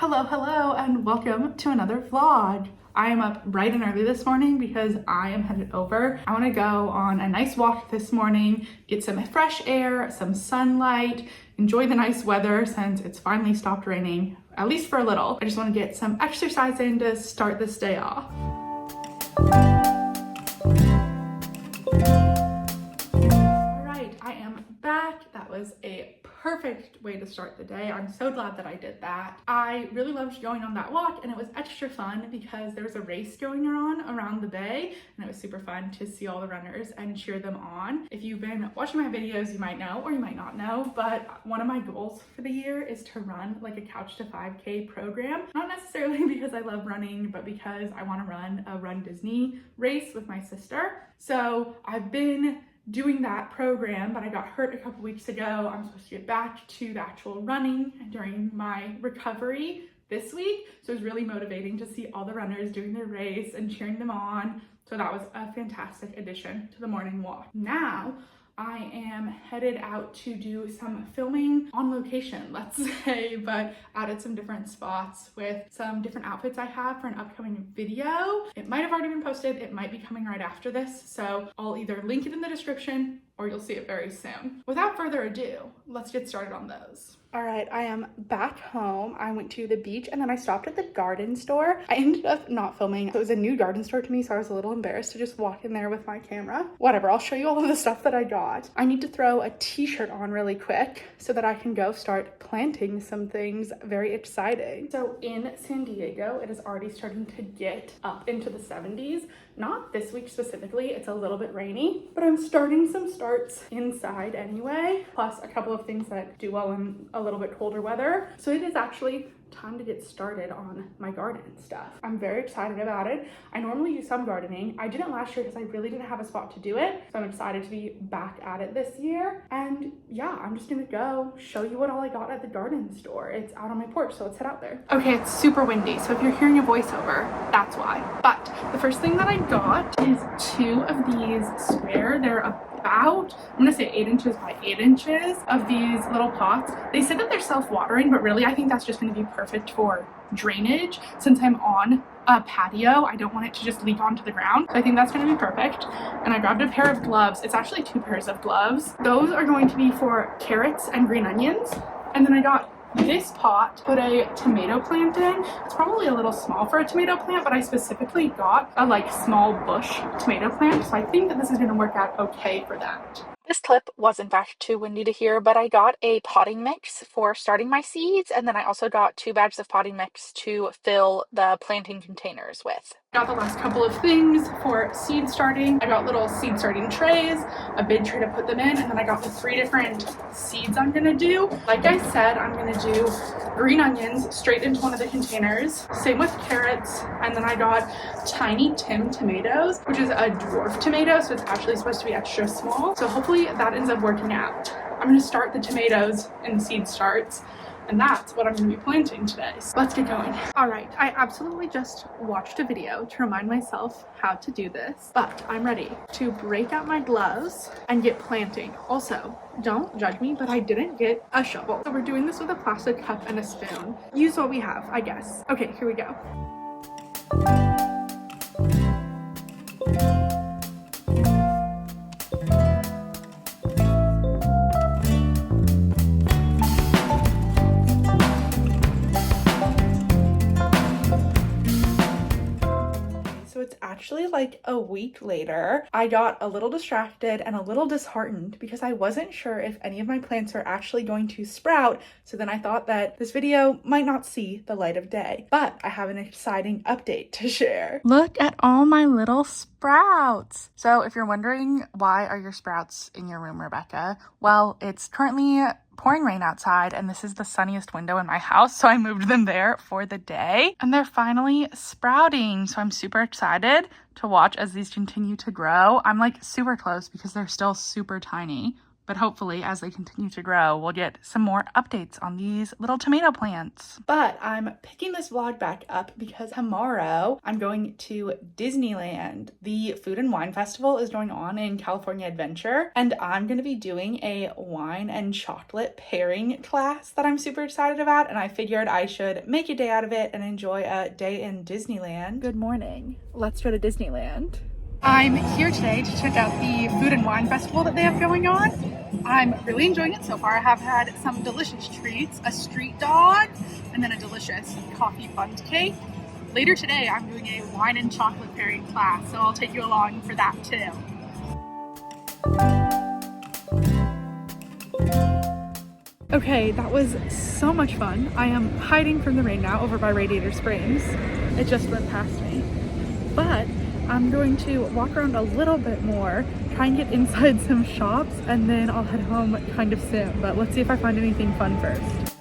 Hello, and welcome to another vlog. I am up bright and early this morning because I am headed over. I want to go on a nice walk this morning, get some fresh air, some sunlight, enjoy the nice weather since it's finally stopped raining, at least for a little. I just want to get some exercise in to start this day off. All right, I am back. That was a perfect way to start the day. I'm so glad that I did that. I really loved going on that walk, and it was extra fun because there was a race going on around the bay, and it was super fun to see all the runners and cheer them on. If you've been watching my videos, you might know or you might not know, but one of my goals for the year is to run like a couch to 5K program. Not necessarily because I love running, but because I want to run a Run Disney race with my sister. So I've been doing that program, but I got hurt a couple weeks ago. I'm supposed to get back to the actual running during my recovery this week. So it was really motivating to see all the runners doing their race and cheering them on. So that was a fantastic addition to the morning walk. Now, I am headed out to do some filming on location, let's say, but out at some different spots with some different outfits I have for an upcoming video. It might have already been posted, it might be coming right after this, so I'll either link it in the description or you'll see it very soon. Without further ado, let's get started on those. All right, I am back home. I went to the beach and then I stopped at the garden store. I ended up not filming. It was a new garden store to me, so I was a little embarrassed to just walk in there with my camera. Whatever, I'll show you all of the stuff that I got. I need to throw a t-shirt on really quick so that I can go start planting some things. Very exciting. So in San Diego, it is already starting to get up into the 70s. Not this week specifically, it's a little bit rainy, but I'm starting some starts inside anyway, plus a couple of things that do well in a little bit colder weather. So it is actually time to get started on my garden stuff. I'm very excited about it. I normally do some gardening. I didn't last year because I really didn't have a spot to do it. So I'm excited to be back at it this year. And yeah, I'm just gonna go show you what all I got at the garden store. It's out on my porch, so let's head out there. Okay, it's super windy, so if you're hearing a voiceover, that's why. But the first thing that I got is two of these square. They're about, I'm gonna say 8 inches by 8 inches of these little pots. They said that they're self-watering, but really I think that's just gonna be perfect for drainage. Since I'm on a patio, I don't want it to just leak onto the ground. So I think that's gonna be perfect. And I grabbed a pair of gloves. It's actually 2 pairs of gloves. Those are going to be for carrots and green onions. And then I got this pot, put a tomato plant in. It's probably a little small for a tomato plant, but I specifically got a like small bush tomato plant. So I think that this is gonna work out okay for that. This clip was in fact too windy to hear, but I got a potting mix for starting my seeds, and then I also got 2 bags of potting mix to fill the planting containers with. Got the last couple of things for seed starting. I got little seed starting trays, a big tray to put them in, and then I got the 3 different seeds I'm gonna do. Like I said, I'm gonna do green onions straight into one of the containers. Same with carrots, and then I got tiny Tim tomatoes, which is a dwarf tomato, so it's actually supposed to be extra small. So hopefully that ends up working out. I'm gonna start the tomatoes in seed starts, and that's what I'm going to be planting today. So let's get going. All right, I absolutely just watched a video to remind myself how to do this, but I'm ready to break out my gloves and get planting. Also, don't judge me, but I didn't get a shovel. So we're doing this with a plastic cup and a spoon. Use what we have, I guess. Okay, here we go. Actually, like a week later, I got a little distracted and a little disheartened because I wasn't sure if any of my plants are actually going to sprout. So then I thought that this video might not see the light of day, but I have an exciting update to share. Look at all my little sprouts. So if you're wondering, why are your sprouts in your room, Rebecca? Well, it's currently pouring rain outside, and this is the sunniest window in my house, so I moved them there for the day, and they're finally sprouting. So I'm super excited to watch as these continue to grow. I'm like super close because they're still super tiny, But hopefully, as they continue to grow, we'll get some more updates on these little tomato plants. But I'm picking this vlog back up because tomorrow I'm going to Disneyland. The Food and Wine Festival is going on in California Adventure, and I'm going to be doing a wine and chocolate pairing class that I'm super excited about, and I figured I should make a day out of it and enjoy a day in Disneyland. Good morning. Let's go to Disneyland. I'm here today to check out the Food and Wine Festival that they have going on. I'm really enjoying it so far. I have had some delicious treats, a street dog, and then a delicious coffee bundt cake. Later today, I'm doing a wine and chocolate pairing class, so I'll take you along for that too. Okay, that was so much fun. I am hiding from the rain now over by Radiator Springs. It just went past me. But I'm going to walk around a little bit more, try and get inside some shops, and then I'll head home kind of soon. But let's see if I find anything fun first.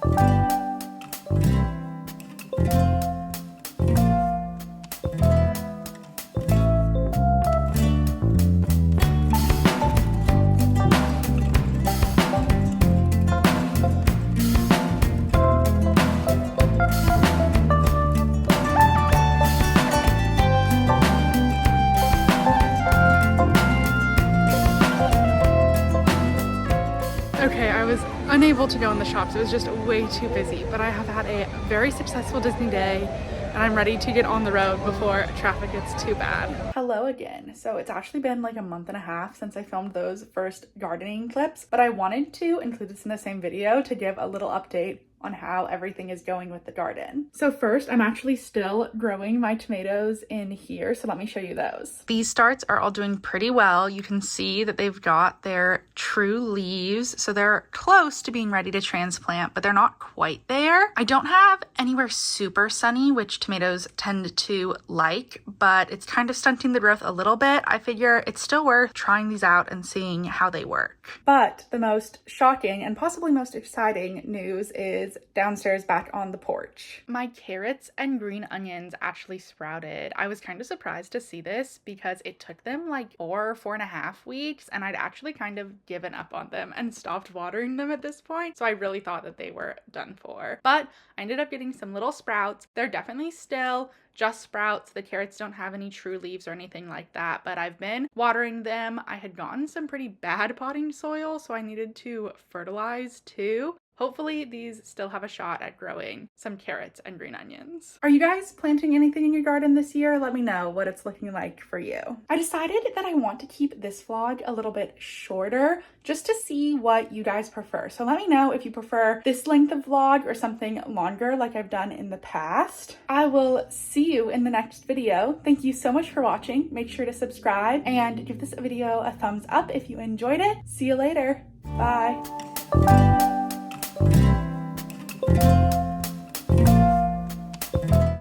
Okay, I was unable to go in the shops. It was just way too busy, but I have had a very successful Disney day and I'm ready to get on the road before traffic gets too bad. Hello again. So it's actually been like a month and a half since I filmed those first gardening clips, but I wanted to include this in the same video to give a little update on how everything is going with the garden. So first, I'm actually still growing my tomatoes in here, so let me show you those. These starts are all doing pretty well. You can see that they've got their true leaves, so they're close to being ready to transplant, but they're not quite there. I don't have anywhere super sunny, which tomatoes tend to like, but it's kind of stunting the growth a little bit. I figure it's still worth trying these out and seeing how they work. But the most shocking and possibly most exciting news is downstairs back on the porch. My carrots and green onions actually sprouted. I was kind of surprised to see this because it took them like 4.5 weeks, and I'd actually kind of given up on them and stopped watering them at this point. So I really thought that they were done for. But I ended up getting some little sprouts. They're definitely still just sprouts. The carrots don't have any true leaves or anything like that, but I've been watering them. I had gotten some pretty bad potting soil, so I needed to fertilize too. Hopefully these still have a shot at growing some carrots and green onions. Are you guys planting anything in your garden this year? Let me know what it's looking like for you. I decided that I want to keep this vlog a little bit shorter just to see what you guys prefer. So let me know if you prefer this length of vlog or something longer like I've done in the past. I will see you in the next video. Thank you so much for watching. Make sure to subscribe and give this video a thumbs up if you enjoyed it. See you later. Bye.